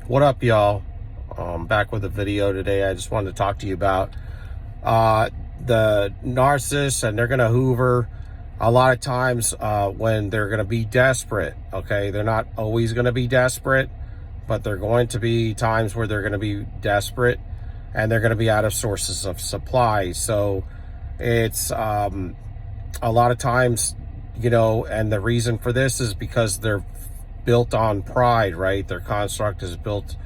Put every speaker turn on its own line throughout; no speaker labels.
What up, y'all? Back with a video today. I just wanted to talk to you about the narcissists, and they're going to Hoover a lot of times when they're going to be desperate. Okay, they're not always going to be desperate, but they're going to be times where they're going to be desperate, and they're going to be out of sources of supply. So it's a lot of times, and the reason for this is because they're built on pride, right? Their construct is built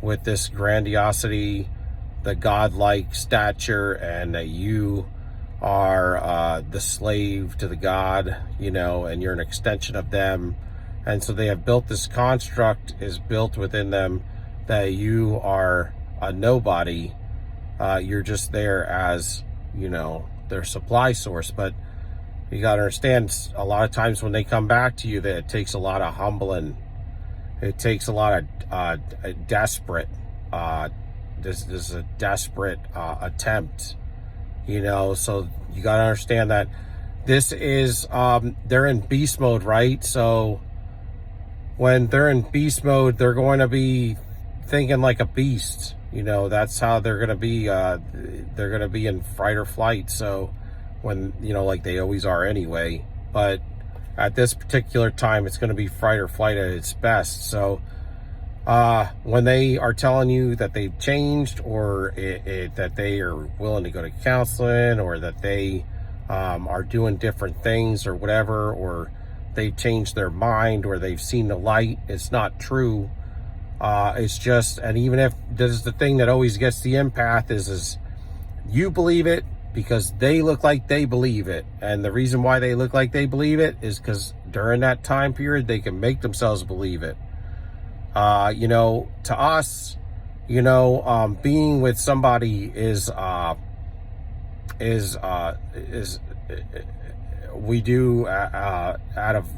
with this grandiosity, the godlike stature, and that you are the slave to the god, and you're an extension of them. And so they have built this construct is built within them that you are a nobody. You're just there as, their supply source. But you got to understand, a lot of times when they come back to you, that it takes a lot of humbling. It takes a lot of desperate. This is a desperate attempt, So you got to understand that this is they're in beast mode, right? So when they're in beast mode, they're going to be thinking like a beast. That's how they're going to be. They're going to be in fight or flight. So when, like they always are anyway, but at this particular time, it's going to be fight or flight at its best. So when they are telling you that they've changed, or that they are willing to go to counseling, or that they are doing different things or whatever, or they've changed their mind, or they've seen the light, it's not true. It's just, and even if this is the thing that always gets the empath is you believe it, because they look like they believe it. And the reason why they look like they believe it is because during that time period, they can make themselves believe it. To us, being with somebody is we do out of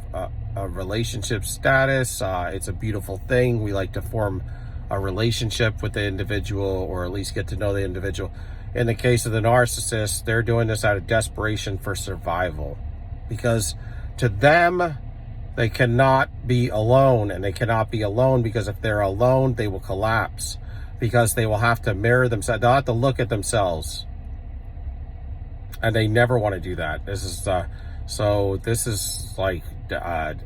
a relationship status. It's a beautiful thing. We like to form a relationship with the individual, or at least get to know the individual. In the case of the narcissist, they're doing this out of desperation for survival, because to them, they cannot be alone, and they cannot be alone because if they're alone, they will collapse, because they will have to mirror themselves. They'll have to look at themselves, and they never want to do that. This is so this is like death.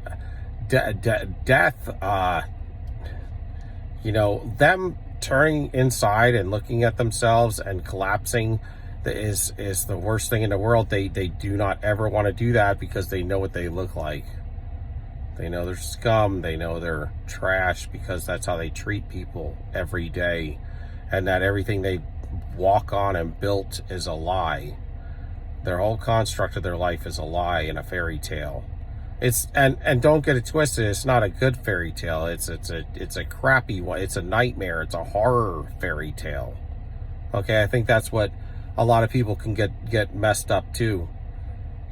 Them turning inside and looking at themselves and collapsing is the worst thing in the world. They do not ever want to do that, because they know what they look like. They know they're scum. They know they're trash, because that's how they treat people every day, and that everything they walk on and built is a lie. Their whole construct of their life is a lie and a fairy tale. It's and don't get it twisted. It's not a good fairy tale. It's a crappy one. It's a nightmare. It's a horror fairy tale. Okay, I think that's what a lot of people can get messed up too.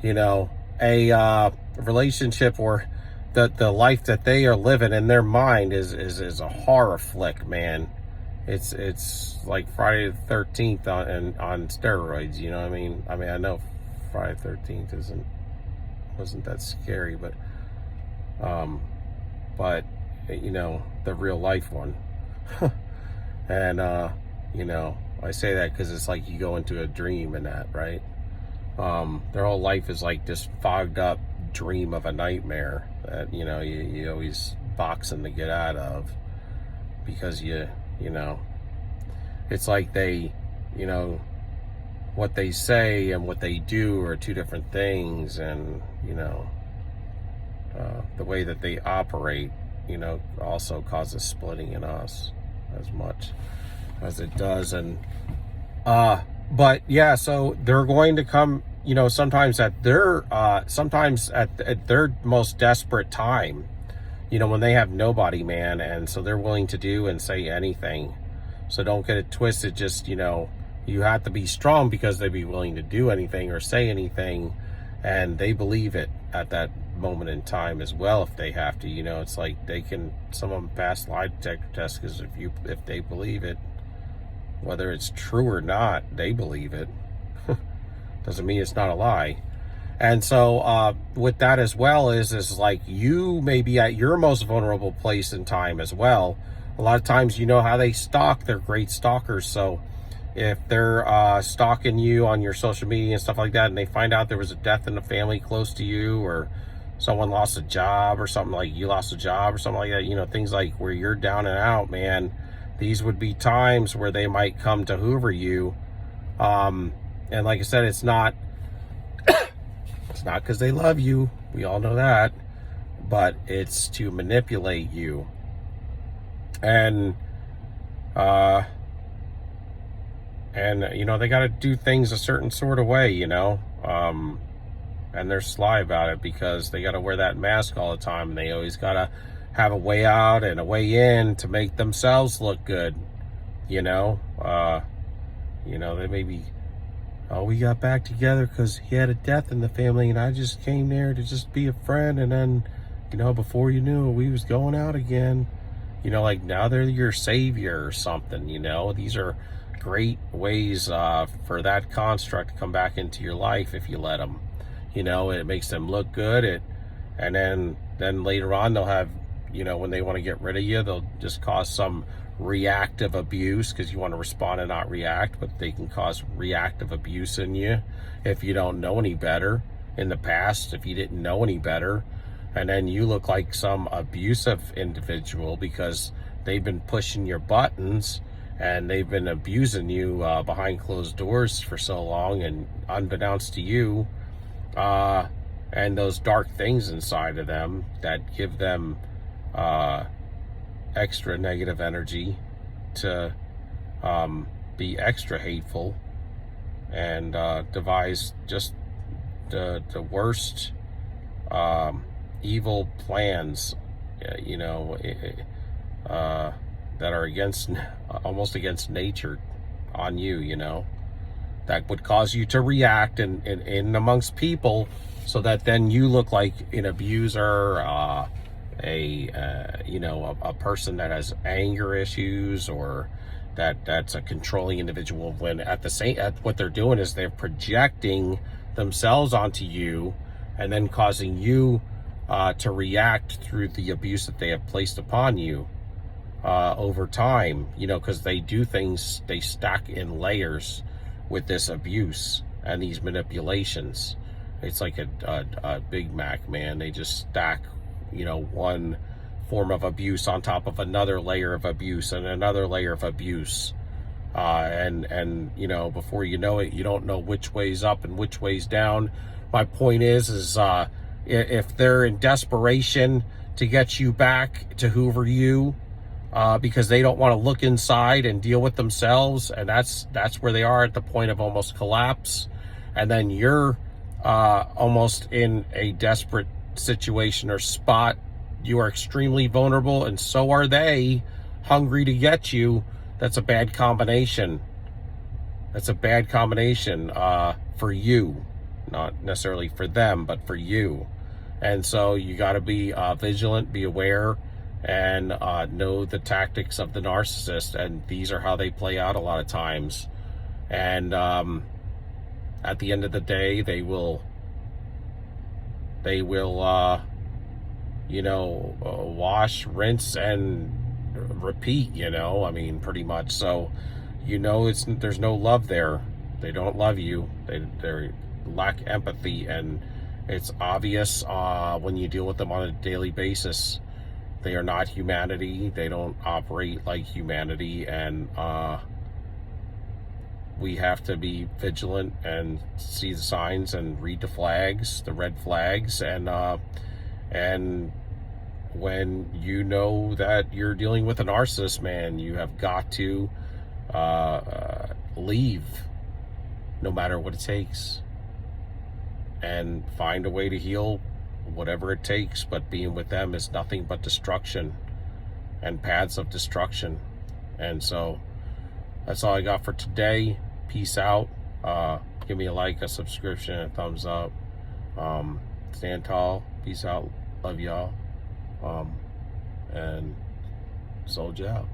A relationship or the life that they are living in their mind is a horror flick, man. It's like Friday the 13th on steroids. You know what I mean? I know Friday the 13th wasn't that scary, but the real life one. And I say that because it's like you go into a dream and that, right? Their whole life is like this fogged up dream of a nightmare that you always boxing to get out of, because it's like they what they say and what they do are two different things, and the way that they operate also causes splitting in us as much as it does. And but yeah, so they're going to come sometimes at their most desperate time, when they have nobody, man, and so they're willing to do and say anything. So don't get it twisted. Just you have to be strong, because they'd be willing to do anything or say anything, and they believe it at that moment in time as well if they have to. It's like some of them pass lie detector tests, because if they believe it, whether it's true or not, they believe it. Doesn't mean it's not a lie. And so with that as well is like you may be at your most vulnerable place in time as well. a lot of times, you know how they stalk. They're great stalkers. So if they're stalking you on your social media and stuff like that, and they find out there was a death in the family close to you, or someone lost a job, or something, like you lost a job or something like that, you know, things like where you're down and out, man, these would be times where they might come to Hoover you. And like I said, it's not because they love you. We all know that. But it's to manipulate you. And you know, they got to do things a certain sort of way, you know. And they're sly about it because they got to wear that mask all the time. And they always got to have a way out and a way in to make themselves look good, you know. You know, they may be, oh, we got back together because he had a death in the family and I just came there to just be a friend. And then, you know, before you knew it, we was going out again. You know, like now they're your savior or something, you know. These are great ways for that construct to come back into your life if you let them. You know, it makes them look good. And then later on they'll have, you know, when they want to get rid of you, they'll just cause some reactive abuse because you want to respond and not react, but they can cause reactive abuse in you if you don't know any better. In the past, if you didn't know any better, and then you look like some abusive individual because they've been pushing your buttons and they've been abusing you behind closed doors for so long and unbeknownst to you, and those dark things inside of them that give them extra negative energy to be extra hateful and devise just the worst evil plans, you know, that are almost against nature on you, you know, that would cause you to react in amongst people, so that then you look like an abuser, you know, a person that has anger issues, or that's a controlling individual, when what they're doing is they're projecting themselves onto you and then causing you to react through the abuse that they have placed upon you over time, you know, because they do things, they stack in layers with this abuse and these manipulations. It's like a Big Mac, man. They just stack, you know, one form of abuse on top of another layer of abuse and another layer of abuse. And you know, before you know it, you don't know which way's up and which way's down. My point is if they're in desperation to get you back to Hoover you, because they don't want to look inside and deal with themselves, and that's where they are at the point of almost collapse, and then you're almost in a desperate situation or spot. You are extremely vulnerable, and so are they, hungry to get you. That's a bad combination. That's a bad combination for you, not necessarily for them, but for you. And so you got to be vigilant, be aware, and know the tactics of the narcissist. And these are how they play out a lot of times. And at the end of the day, they will you know, wash, rinse, and repeat, you know, I mean, pretty much. So, you know, there's no love there. They don't love you. They lack empathy, and it's obvious when you deal with them on a daily basis. They are not humanity. They don't operate like humanity, and we have to be vigilant and see the signs and read the flags, the red flags, and when you know that you're dealing with a narcissist, man, you have got to leave, no matter what it takes, and find a way to heal, whatever it takes. But being with them is nothing but destruction and paths of destruction. And so that's all I got for today. Peace out. Give me a like, a subscription, a thumbs up. Stand tall. Peace out. Love y'all. And soldier out.